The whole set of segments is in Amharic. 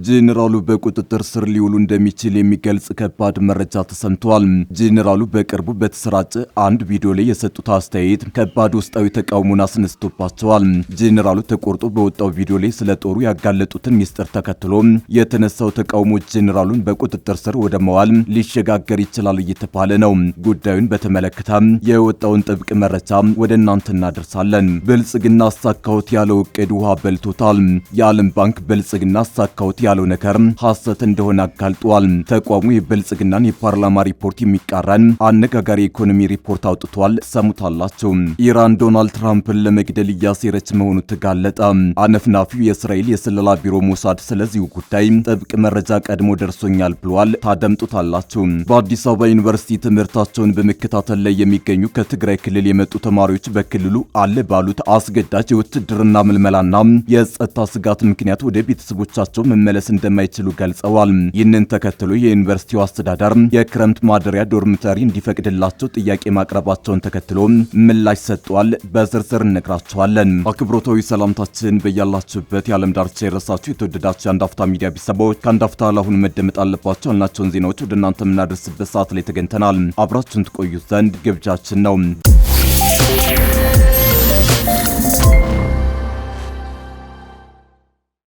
ጄኔራሉ በቁጥጥር ስር ሊውሉ እንደሚችል የሚገልጽ ከባድ መረጃ ተሰምቷል። ጄኔራሉ በቅርቡ በተሰራጨ አንድ ቪዲዮ ላይ የሰጡት አስተያየት ከባድ ውስጣዊ ተቃውሞን አስነስቶባቸዋል። ጄኔራሉ ተቆርጦ በወጣው ቪዲዮ ላይ ስለ ጦሩ ያጋለጡትን ሚስጥር ተከትሎ የተነሳው ተቃውሞ ጄኔራሉን በቁጥጥር ስር ወደ መዋል ሊሸጋገር ይችላል እየተባለ ነው። ጉዳዩን በተመለከተ የወጣውን ጥብቅ መረጃ ወደ እናንተ እናደርሳለን። ብልጽግና አሳካሁት ያለው እቅድ ውሃ በልቶታል። የዓለም ባንክ ብልጽግና አሳካሁት ያለው ነገር ሐሰት እንደሆነ አጋልጧል። ተቋሙ የብልጽግናን የፓርላማ ሪፖርት የሚቃረን አነጋጋሪ ኢኮኖሚ ሪፖርት አውጥቷል። ሰሙታላችሁ። ኢራን ዶናልድ ትራምፕን ለመግደል እያሴረች መሆኑ ተጋለጠ። አነፍናፊው የእስራኤል የስለላ ቢሮ ሞሳድ ስለዚሁ ጉዳይ ጥብቅ መረጃ ቀድሞ ደርሶኛል ብሏል። ታደምጡታላችሁ። በአዲስ አበባ ዩኒቨርሲቲ ትምህርታቸውን በመከታተል ላይ የሚገኙ ከትግራይ ክልል የመጡ ተማሪዎች በክልሉ አለ ባሉት አስገዳጅ የውትድርና ምልመላና የጸጥታ ስጋት ምክንያት ወደ ቤተሰቦቻቸው መመለስ እንደማይችሉ ገልጸዋል። ይህንን ተከትሎ የዩኒቨርሲቲው አስተዳደር የክረምት ማደሪያ ዶርሚተሪ እንዲፈቅድላቸው ጥያቄ ማቅረባቸውን ተከትሎ ምላሽ ሰጥቷል። በዝርዝር እነግራቸዋለን። አክብሮታዊ ሰላምታችን በያላችሁበት የዓለም ዳርቻ የረሳችሁ የተወደዳችሁ የአንድ አፍታ ሚዲያ ቤተሰቦች ከአንድ አፍታ ለአሁኑ መደመጥ አለባቸው ያልናቸውን ዜናዎች ወደ እናንተ የምናደርስበት ሰዓት ላይ ተገኝተናል። አብራችሁን ትቆዩ ዘንድ ግብዣችን ነው።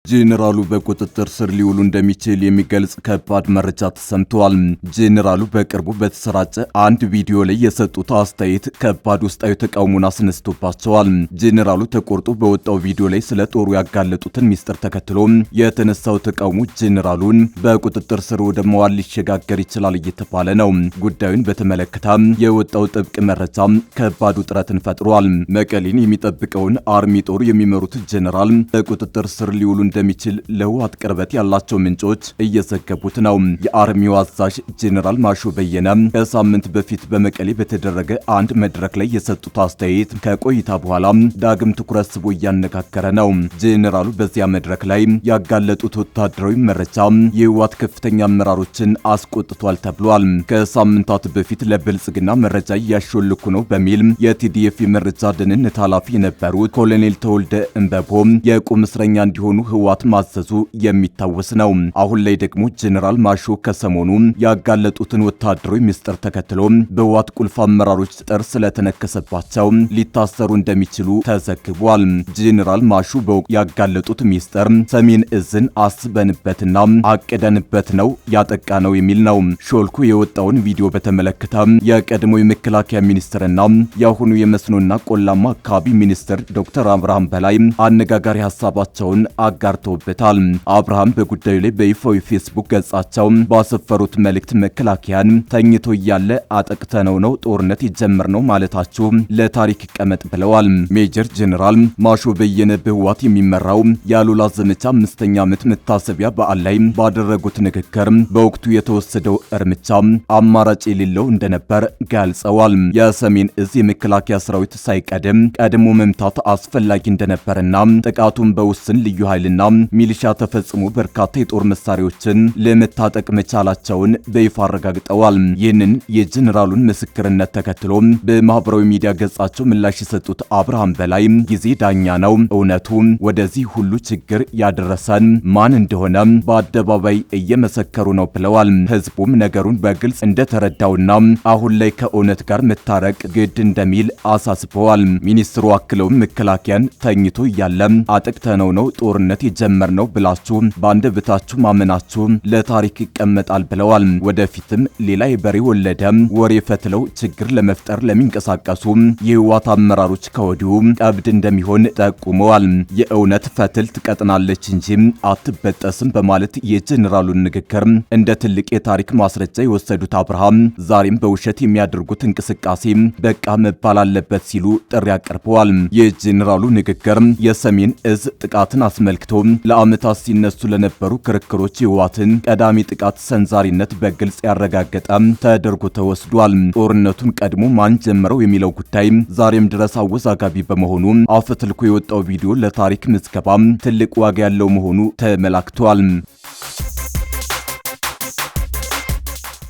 ጄኔራሉ በቁጥጥር ስር ሊውሉ እንደሚችል የሚገልጽ ከባድ መረጃ ተሰምቷል። ጄኔራሉ በቅርቡ በተሰራጨ አንድ ቪዲዮ ላይ የሰጡት አስተያየት ከባድ ውስጣዊ ተቃውሞን አስነስቶባቸዋል። ጄኔራሉ ተቆርጦ በወጣው ቪዲዮ ላይ ስለ ጦሩ ያጋለጡትን ሚስጥር ተከትሎ የተነሳው ተቃውሞ ጄኔራሉን በቁጥጥር ስር ወደ መዋል ሊሸጋገር ይችላል እየተባለ ነው። ጉዳዩን በተመለከተ የወጣው ጥብቅ መረጃ ከባድ ውጥረትን ፈጥሯል። መቀሌን የሚጠብቀውን አርሚ ጦር የሚመሩት ጄኔራል በቁጥጥር ስር ሊውሉ እንደሚችል ለህወሓት ቅርበት ያላቸው ምንጮች እየዘገቡት ነው። የአርሚው አዛዥ ጄኔራል ማሾ በየነ ከሳምንት በፊት በመቀሌ በተደረገ አንድ መድረክ ላይ የሰጡት አስተያየት ከቆይታ በኋላ ዳግም ትኩረት ስቦ እያነጋገረ ነው። ጄኔራሉ በዚያ መድረክ ላይ ያጋለጡት ወታደራዊ መረጃ የህወሓት ከፍተኛ አመራሮችን አስቆጥቷል ተብሏል። ከሳምንታት በፊት ለብልጽግና መረጃ እያሾልኩ ነው በሚል የቲዲኤፍ የመረጃ ደህንነት ኃላፊ የነበሩት ኮሎኔል ተወልደ እንበቦ የቁም እስረኛ እንዲሆኑ ህወሓት ማዘዙ የሚታወስ ነው። አሁን ላይ ደግሞ ጄኔራል ማሾ ከሰሞኑ ያጋለጡትን ወታደራዊ ሚስጥር ተከትሎ በህወሓት ቁልፍ አመራሮች ጥር ስለተነከሰባቸው ሊታሰሩ እንደሚችሉ ተዘግቧል። ጄኔራል ማሾ በወቅቱ ያጋለጡት ሚስጥር ሰሜን እዝን አስበንበትና አቅደንበት ነው ያጠቃ ነው የሚል ነው። ሾልኩ የወጣውን ቪዲዮ በተመለከተ የቀድሞ የመከላከያ ሚኒስትርና የአሁኑ የመስኖና ቆላማ አካባቢ ሚኒስትር ዶክተር አብርሃም በላይ አነጋጋሪ ሀሳባቸውን አጋርተውበታል። አብርሃም በጉዳዩ ላይ በይፋዊ ፌስቡክ ገጻቸው ባሰፈሩት መልእክት መከላከያን ተኝቶ እያለ አጠቅተነው ነው ጦርነት የጀመርነው ማለታቸው ለታሪክ ይቀመጥ ብለዋል። ሜጀር ጄኔራል ማሾ በየነ በህወሓት የሚመራው የአሉላ ዘመቻ 5ኛ ዓመት መታሰቢያ በዓል ላይ ባደረጉት ንግግር በወቅቱ የተወሰደው እርምጃ አማራጭ የሌለው እንደነበር ገልጸዋል። የሰሜን እዝ የመከላከያ ሰራዊት ሳይቀድም ቀድሞ መምታት አስፈላጊ እንደነበርና ጥቃቱን በውስን ልዩ ኃይልና ሚሊሻ ተፈጽሞ በርካታ የጦር መሳሪያዎችን ለመታጠቅ መቻላቸውን በይፋ አረጋግጠዋል። ይህንን የጄኔራሉን ምስክርነት ተከትሎ በማህበራዊ ሚዲያ ገጻቸው ምላሽ የሰጡት አብርሃም በላይ ጊዜ ዳኛ ነው፣ እውነቱ ወደዚህ ሁሉ ችግር ያደረሰን ማን እንደሆነ በአደባባይ እየመሰከሩ ነው ብለዋል። ህዝቡም ነገሩን በግልጽ እንደተረዳውና አሁን ላይ ከእውነት ጋር መታረቅ ግድ እንደሚል አሳስበዋል። ሚኒስትሩ አክለውም መከላከያን ተኝቶ እያለ አጠቅተነው ነው ጦርነት የጀመርነው ብላችሁ በአንደበታችሁ ማመናችሁ ለታሪክ ይቀመጣል ብለዋል። ወደፊትም ሌላ የበሬ ወለደ ወሬ ፈትለው ችግር ለመፍጠር ለሚንቀሳቀሱ የህወሓት አመራሮች ከወዲሁ ቀብድ እንደሚሆን ጠቁመዋል። የእውነት ፈትል ትቀጥናለች እንጂ አትበጠስም በማለት የጄኔራሉን ንግግር እንደ ትልቅ የታሪክ ማስረጃ የወሰዱት አብርሃም ዛሬም በውሸት የሚያደርጉት እንቅስቃሴ በቃ መባል አለበት ሲሉ ጥሪ አቅርበዋል። የጄኔራሉ ንግግር የሰሜን እዝ ጥቃትን አስመልክቶ ለዓመታት ሲነሱ ለነበሩ ክርክሮች የህወሓትን ቀዳሚ ጥቃት ሰንዛሪነት በግልጽ ያረጋገጠ ተደርጎ ተወስዷል። ጦርነቱን ቀድሞ ማን ጀመረው የሚለው ጉዳይ ዛሬም ድረስ አወዛጋቢ በመሆኑ አፈትልኮ የወጣው ቪዲዮ ለታሪክ ምዝገባ ትልቅ ዋጋ ያለው መሆኑ ተመላክቷል።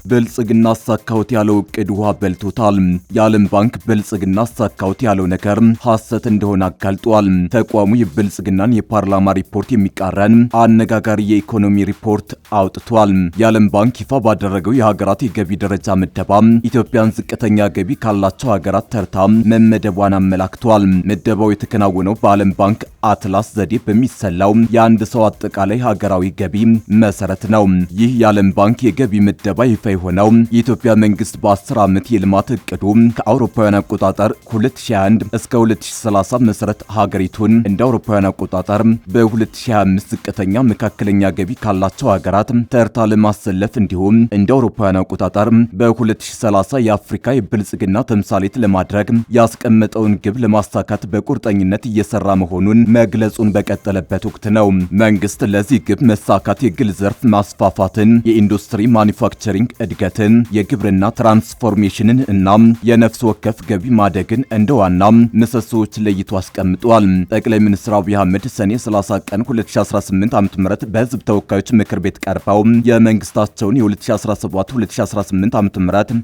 ብልጽግና አሳካሁት ያለው እቅድ ውሃ በልቶታል። የዓለም ባንክ ብልጽግና አሳካሁት ያለው ነገር ሐሰት እንደሆነ አጋልጧል። ተቋሙ የብልጽግናን የፓርላማ ሪፖርት የሚቃረን አነጋጋሪ የኢኮኖሚ ሪፖርት አውጥቷል። የዓለም ባንክ ይፋ ባደረገው የሀገራት የገቢ ደረጃ ምደባ ኢትዮጵያን ዝቅተኛ ገቢ ካላቸው ሀገራት ተርታ መመደቧን አመላክቷል። ምደባው የተከናወነው በዓለም ባንክ አትላስ ዘዴ በሚሰላው የአንድ ሰው አጠቃላይ ሀገራዊ ገቢ መሰረት ነው። ይህ የዓለም ባንክ የገቢ ምደባ ይፋ የሆነው የኢትዮጵያ መንግስት በ10 ዓመት የልማት እቅዱ ከአውሮፓውያን አቆጣጠር 2021 እስከ 2030 መሰረት ሀገሪቱን እንደ አውሮፓውያን አቆጣጠር በ2025 ዝቅተኛ መካከለኛ ገቢ ካላቸው ሀገራት ተርታ ለማሰለፍ እንዲሁም እንደ አውሮፓውያን አቆጣጠር በ2030 የአፍሪካ የብልጽግና ተምሳሌት ለማድረግ ያስቀመጠውን ግብ ለማሳካት በቁርጠኝነት እየሰራ መሆኑን መግለጹን በቀጠለበት ወቅት ነው። መንግስት ለዚህ ግብ መሳካት የግል ዘርፍ ማስፋፋትን፣ የኢንዱስትሪ ማኒፋክቸሪንግ እድገትን፣ የግብርና ትራንስፎርሜሽንን እና የነፍስ ወከፍ ገቢ ማደግን እንደ ዋና ምሰሶዎች ለይቶ አስቀምጧል። ጠቅላይ ሚኒስትር አብይ አህመድ ሰኔ 30 ቀን 2018 ዓ.ም በህዝብ ተወካዮች ምክር ቤት ቀርበው የመንግስታቸውን የ2017-2018 ዓ.ም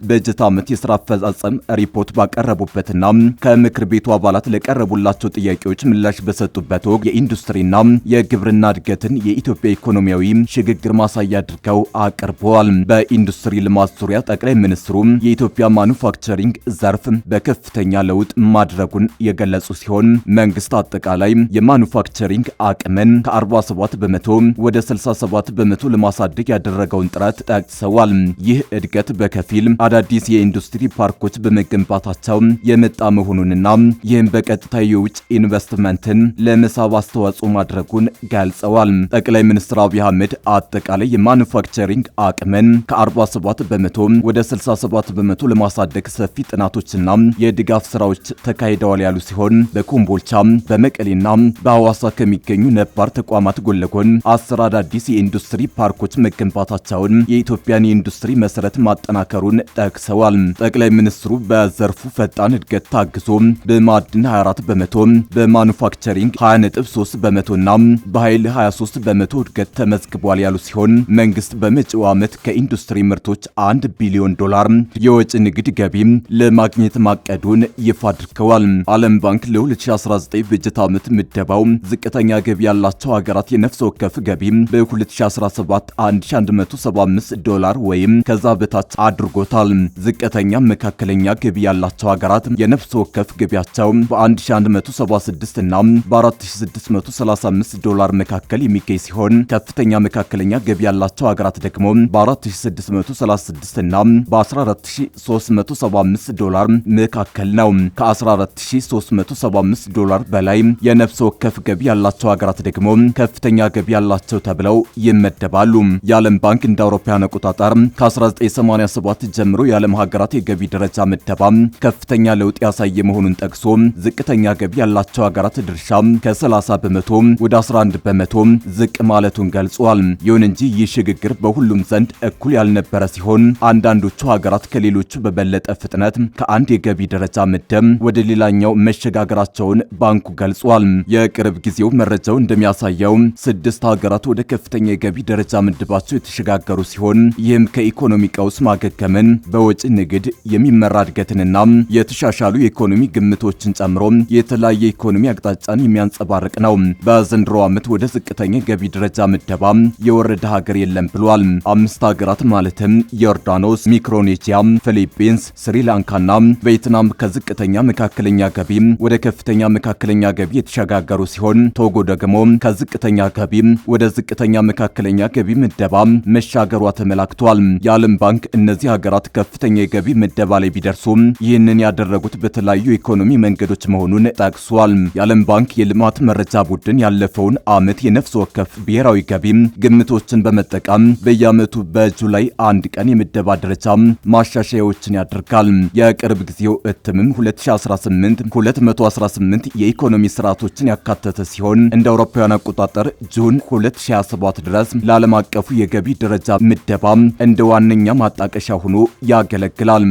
በጀት ዓመት የሥራ አፈጻጸም ሪፖርት ባቀረቡበትና ከምክር ቤቱ አባላት ለቀረቡላቸው ጥያቄዎች ምላሽ በሰጡበት ወቅት የኢንዱስትሪና የግብርና እድገትን የኢትዮጵያ ኢኮኖሚያዊ ሽግግር ማሳያ አድርገው አቅርበዋል። በኢንዱስትሪ ልማት ዙሪያ ጠቅላይ ሚኒስትሩ የኢትዮጵያ ማኑፋክቸሪንግ ዘርፍ በከፍተኛ ለውጥ ማድረጉን የገለጹ ሲሆን መንግስት አጠቃላይ የማኑፋክቸሪንግ አቅምን ከ47 በመቶ ወደ 67 በመቶ ለማሳደግ ያደረገውን ጥረት ጠቅሰዋል። ይህ እድገት በከፊል አዳዲስ የኢንዱስትሪ ፓርኮች በመገንባታቸው የመጣ መሆኑንና ይህም በቀጥታ የውጭ ኢንቨስትመንትን ለመሳብ አስተዋጽኦ ማድረጉን ገልጸዋል። ጠቅላይ ሚኒስትር አብይ አህመድ አጠቃላይ የማኑፋክቸሪንግ አቅምን ከ47 በመቶ ወደ 67 በመቶ ለማሳደግ ሰፊ ጥናቶችና የድጋፍ ስራዎች ተካሂደዋል ያሉ ሲሆን በኮምቦልቻ በመቀሌና በሐዋሳ ከሚገኙ ነባር ተቋማት ጎን ለጎን 10 አዳዲስ የኢንዱስትሪ ፓርኮች መገንባታቸውን የኢትዮጵያን የኢንዱስትሪ መሰረት ማጠናከሩን ጠቅሰዋል። ጠቅላይ ሚኒስትሩ በዘርፉ ፈጣን እድገት ታግዞ በማዕድን 24 በመቶ፣ በማኑፋክቸሪንግ 20.3 በመቶና በኃይል 23 በመቶ እድገት ተመዝግቧል ያሉ ሲሆን መንግስት በመጪው ዓመት ከኢንዱስትሪ ምርቶች $1 ቢሊዮን የወጪ ንግድ ገቢ ለማግኘት ማቀዱን ይፋ አድርገዋል። ዓለም ባንክ ለ2019 በጀት ዓመት ምደባው ዝቅተኛ ገቢ ያላቸው ሀገራት የነፍስ ወከፍ ገቢ በ2017 $1175 ወይም ከዛ በታች አድርጎታል። ዝቅተኛ መካከለኛ ገቢ ያላቸው ሀገራት የነፍስ ወከፍ ገቢያቸው በ1176 እና በ4635 መካከል የሚገኝ ሲሆን ከፍተኛ መካከለኛ ገቢ ያላቸው ሀገራት ደግሞ በ4636 እና በ14375 መካከል ነው። ከ14375 በላይ የነፍስ ወከፍ ገቢ ያላቸው ሀገራት ደግሞ ከፍተኛ ገቢ ያላቸው ተብለው ይመደባሉ። የዓለም ባንክ እንደ አውሮፓውያን አቆጣጠር ከ1987 ጀምሮ የዓለም ሀገራት የገቢ ደረጃ ምደባ ከፍተኛ ለውጥ ያሳየ መሆኑን ጠቅሶ ዝቅተኛ ገቢ ያላቸው ሀገራት ድርሻ ከ30 በመቶ ወደ 11 በመቶ ዝቅ ማለቱን ገልጿል። ይሁን እንጂ ይህ ሽግግር በሁሉም ዘንድ እኩል ያልነበረ ሲሆን አንዳንዶቹ ሀገራት ከሌሎቹ በበለጠ ፍጥነት ከአንድ የገቢ ደረጃ ምደብ ወደ ሌላኛው መሸጋገራቸውን ባንኩ ገልጿል። የቅርብ ጊዜው መረጃው እንደሚያሳየው 6 ሀገራት ወደ ከፍተኛ የገቢ ደረጃ ምድባቸው የተሸጋገሩ ሲሆን ይህም ከኢኮኖሚ ቀውስ ማገገምን፣ በወጪ ንግድ የሚመራ እድገትንና የተሻሻሉ የኢኮኖሚ ግምቶችን ጨምሮ የተለያየ ኢኮኖሚ አቅጣጫን የሚያንጸባርቅ ነው። በዘንድሮ ዓመት ወደ ዝቅተኛ ገቢ ደረጃ ምደባ የወረደ ሀገር የለም ብሏል። 5 ሀገራት ማለትም ዮርዳኖስ፣ ሚክሮኔዚያ፣ ፊሊፒንስ፣ ስሪላንካና ቬትናም ከዝቅተኛ መካከለኛ ገቢ ወደ ከፍተኛ መካከለኛ ገቢ የተሸጋገሩ ሲሆን ቶጎ ደግሞ ከዝቅተኛ ገቢ ወደ ዝቅተኛ መካከለኛ ገቢ ምደባ መሻገሯ ተመላክቷል። የዓለም ባንክ እነዚህ ሀገራት ከፍተኛ የገቢ ምደባ ላይ ቢደርሱ ይህንን ያደረጉት በተለያዩ ኢኮኖሚ መንገዶች መሆኑን ጠቅሷል። የዓለም ባንክ የልማት መረጃ ቡድን ያለፈውን ዓመት የነፍስ ወከፍ ብሔራዊ ገቢ ግምቶችን በመጠቀም በየዓመቱ በጁላይ 1 ቀን የምደባ ደረጃ ማሻሻያዎችን ያደርጋል። የቅርብ ጊዜው እትምም 2018 218 የኢኮኖሚ ስርዓቶችን ያካተተ ሲሆን እንደ አውሮፓውያን አቆጣጠር ጁን 2027 ድረስ ለዓለም አቀፉ የገቢ ደረጃ ምደባ እንደ ዋነኛ ማጣቀሻ ሆኖ ያገለግላል።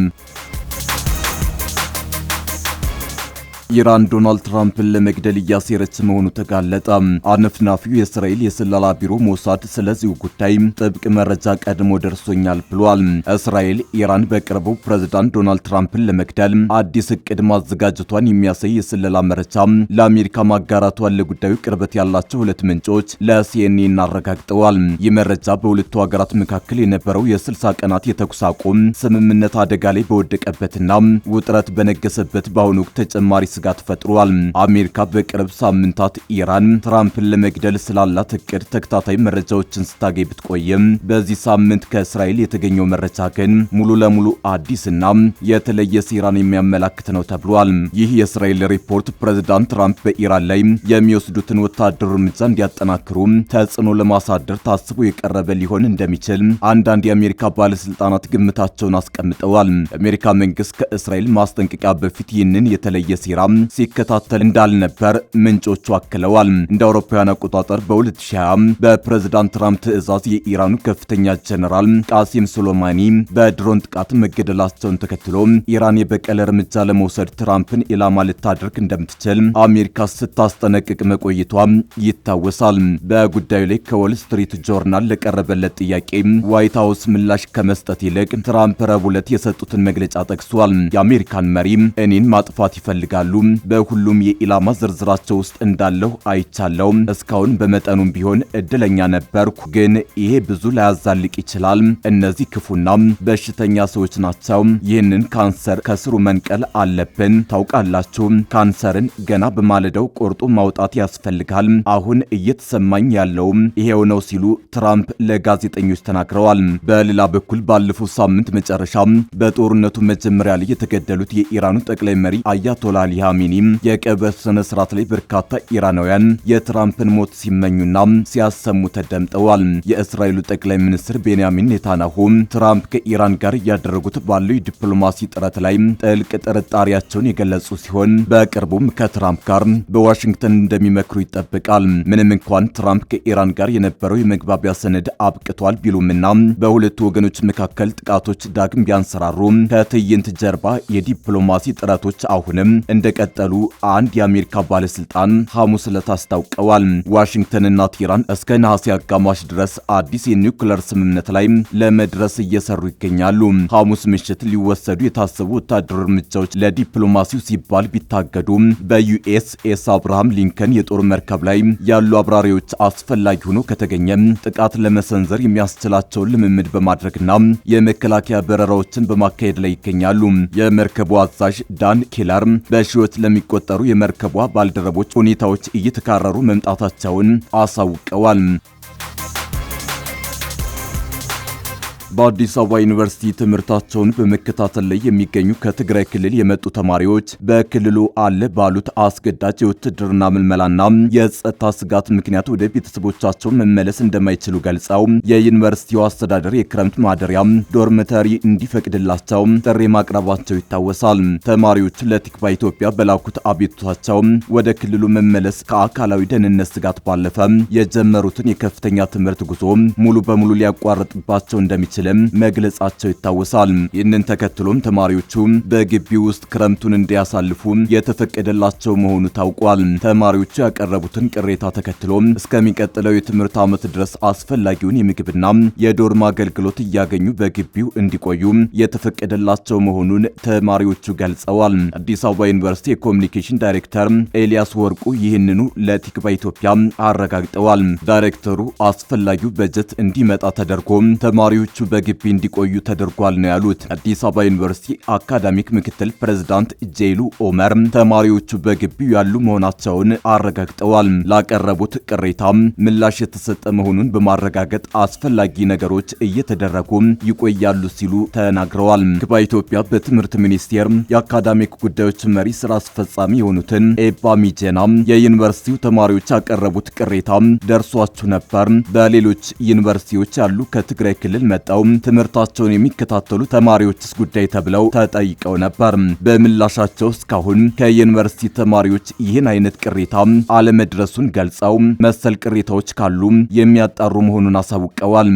ኢራን ዶናልድ ትራምፕን ለመግደል እያሴረች መሆኑ ተጋለጠ። አነፍናፊው የእስራኤል የስለላ ቢሮ ሞሳድ ስለዚሁ ጉዳይ ጥብቅ መረጃ ቀድሞ ደርሶኛል ብሏል። እስራኤል ኢራን በቅርቡ ፕሬዝዳንት ዶናልድ ትራምፕን ለመግደል አዲስ እቅድ ማዘጋጀቷን የሚያሳይ የስለላ መረጃ ለአሜሪካ ማጋራቷን ለጉዳዩ ቅርበት ያላቸው ሁለት ምንጮች ለሲኤንኤን አረጋግጠዋል። ይህ መረጃ በሁለቱ ሀገራት መካከል የነበረው የ60 ቀናት የተኩስ አቁም ስምምነት አደጋ ላይ በወደቀበትና ውጥረት በነገሰበት በአሁኑ ወቅት ተጨማሪ ስጋት ፈጥሯል። አሜሪካ በቅርብ ሳምንታት ኢራን ትራምፕን ለመግደል ስላላት እቅድ ተከታታይ መረጃዎችን ስታገኝ ብትቆይም በዚህ ሳምንት ከእስራኤል የተገኘው መረጃ ግን ሙሉ ለሙሉ አዲስና የተለየ ሴራን የሚያመላክት ነው ተብሏል። ይህ የእስራኤል ሪፖርት ፕሬዝዳንት ትራምፕ በኢራን ላይ የሚወስዱትን ወታደራዊ እርምጃ እንዲያጠናክሩ ተጽዕኖ ለማሳደር ታስቦ የቀረበ ሊሆን እንደሚችል አንዳንድ የአሜሪካ ባለስልጣናት ግምታቸውን አስቀምጠዋል። የአሜሪካ መንግስት ከእስራኤል ማስጠንቀቂያ በፊት ይህንን የተለየ ሴራ ሲከታተል እንዳልነበር ምንጮቹ አክለዋል። እንደ አውሮፓውያን አቆጣጠር በ2020 በፕሬዝዳንት ትራምፕ ትዕዛዝ የኢራኑ ከፍተኛ ጀነራል ቃሲም ሱሌማኒ በድሮን ጥቃት መገደላቸውን ተከትሎ ኢራን የበቀል እርምጃ ለመውሰድ ትራምፕን ኢላማ ልታደርግ እንደምትችል አሜሪካ ስታስጠነቅቅ መቆየቷ ይታወሳል። በጉዳዩ ላይ ከዎል ስትሪት ጆርናል ለቀረበለት ጥያቄ ዋይት ሃውስ ምላሽ ከመስጠት ይልቅ ትራምፕ ረቡዕ ዕለት የሰጡትን መግለጫ ጠቅሷል። የአሜሪካን መሪ እኔን ማጥፋት ይፈልጋሉ፣ በሁሉም የኢላማ ዝርዝራቸው ውስጥ እንዳለሁ አይቻለው። እስካሁን በመጠኑም ቢሆን እድለኛ ነበርኩ፣ ግን ይሄ ብዙ ላያዛልቅ ይችላል። እነዚህ ክፉና በሽተኛ ሰዎች ናቸው። ይህንን ካንሰር ከስሩ መንቀል አለብን። ታውቃላችሁ፣ ካንሰርን ገና በማለዳው ቆርጦ ማውጣት ያስፈልጋል። አሁን እየተሰማኝ ያለው ይሄው ነው ሲሉ ትራምፕ ለጋዜጠኞች ተናግረዋል። በሌላ በኩል ባለፈው ሳምንት መጨረሻ በጦርነቱ መጀመሪያ ላይ የተገደሉት የኢራኑ ጠቅላይ መሪ አያቶላ አሊ ኻሜኒ የቀብር ስነ ስርዓት ላይ በርካታ ኢራናውያን የትራምፕን ሞት ሲመኙና ሲያሰሙ ተደምጠዋል። የእስራኤሉ ጠቅላይ ሚኒስትር ቤንያሚን ኔታንያሁ ትራምፕ ከኢራን ጋር እያደረጉት ባለው የዲፕሎማሲ ጥረት ላይ ጥልቅ ጥርጣሬያቸውን የገለጹ ሲሆን በቅርቡም ከትራምፕ ጋር በዋሽንግተን እንደሚመክሩ ይጠበቃል። ምንም እንኳን ትራምፕ ከኢራን ጋር የነበረው የመግባቢያ ሰነድ አብቅቷል ቢሉምና በሁለቱ ወገኖች መካከል ጥቃቶች ዳግም ቢያንሰራሩ ከትዕይንት ጀርባ የዲፕሎማሲ ጥረቶች አሁንም እንደቀጠሉ አንድ የአሜሪካ ባለስልጣን ሐሙስ ዕለት አስታውቀዋል። ዋሽንግተንና ቴህራን እስከ ነሐሴ አጋማሽ ድረስ አዲስ የኒውክሌር ስምምነት ላይ ለመድረስ እየሰሩ ይገኛሉ። ሐሙስ ምሽት ሊወሰዱ የታሰቡ ወታደራዊ እርምጃዎች ለዲፕሎማሲው ሲባል ቢታገዱ በዩኤስኤስ አብርሃም ሊንከን የጦር መርከብ ላይ ያሉ አብራሪዎች አስፈላጊ ሆኖ ከተገኘ ጥቃት ለመሰንዘር የሚያስችላቸውን ልምምድ በማድረግና የመከላከያ በረራዎችን በማካሄድ ላይ ይገኛሉ። የመርከቡ አዛዥ ዳን ኬለር በሺዎች ለሚቆጠሩ የመርከቧ ባልደረቦች ሁኔታዎች እየተካረሩ መምጣታቸውን አሳውቀዋል። በአዲስ አበባ ዩኒቨርሲቲ ትምህርታቸውን በመከታተል ላይ የሚገኙ ከትግራይ ክልል የመጡ ተማሪዎች በክልሉ አለ ባሉት አስገዳጅ የውትድርና ምልመላና የጸጥታ ስጋት ምክንያት ወደ ቤተሰቦቻቸው መመለስ እንደማይችሉ ገልጸው የዩኒቨርሲቲው አስተዳደር የክረምት ማደሪያ ዶርሚተሪ እንዲፈቅድላቸው ጥሪ ማቅረባቸው ይታወሳል። ተማሪዎቹ ለቲክቫ ኢትዮጵያ በላኩት አቤቱታቸው ወደ ክልሉ መመለስ ከአካላዊ ደህንነት ስጋት ባለፈ የጀመሩትን የከፍተኛ ትምህርት ጉዞ ሙሉ በሙሉ ሊያቋርጥባቸው እንደሚችል መግለጻቸው ይታወሳል። ይህንን ተከትሎም ተማሪዎቹ በግቢው ውስጥ ክረምቱን እንዲያሳልፉ የተፈቀደላቸው መሆኑ ታውቋል። ተማሪዎቹ ያቀረቡትን ቅሬታ ተከትሎ እስከሚቀጥለው የትምህርት ዓመት ድረስ አስፈላጊውን የምግብና የዶርም አገልግሎት እያገኙ በግቢው እንዲቆዩ የተፈቀደላቸው መሆኑን ተማሪዎቹ ገልጸዋል። አዲስ አበባ ዩኒቨርሲቲ የኮሚኒኬሽን ዳይሬክተር ኤልያስ ወርቁ ይህንኑ ለቲክቫ ኢትዮጵያ አረጋግጠዋል። ዳይሬክተሩ አስፈላጊው በጀት እንዲመጣ ተደርጎ ተማሪዎቹ በግቢ እንዲቆዩ ተደርጓል ነው ያሉት። አዲስ አበባ ዩኒቨርሲቲ አካዳሚክ ምክትል ፕሬዝዳንት ጄሉ ኦመር ተማሪዎቹ በግቢው ያሉ መሆናቸውን አረጋግጠዋል። ላቀረቡት ቅሬታ ምላሽ የተሰጠ መሆኑን በማረጋገጥ አስፈላጊ ነገሮች እየተደረጉ ይቆያሉ ሲሉ ተናግረዋል። ቲክቫ ኢትዮጵያ በትምህርት ሚኒስቴር የአካዳሚክ ጉዳዮች መሪ ስራ አስፈጻሚ የሆኑትን ኤባ ሚጄና የዩኒቨርሲቲው ተማሪዎች ያቀረቡት ቅሬታ ደርሷችሁ ነበር፣ በሌሎች ዩኒቨርሲቲዎች ያሉ ከትግራይ ክልል መጣው ትምህርታቸውን የሚከታተሉ ተማሪዎችስ ጉዳይ ተብለው ተጠይቀው ነበር። በምላሻቸው እስካሁን ከዩኒቨርሲቲ ተማሪዎች ይህን አይነት ቅሬታ አለመድረሱን ገልጸው መሰል ቅሬታዎች ካሉ የሚያጣሩ መሆኑን አሳውቀዋል።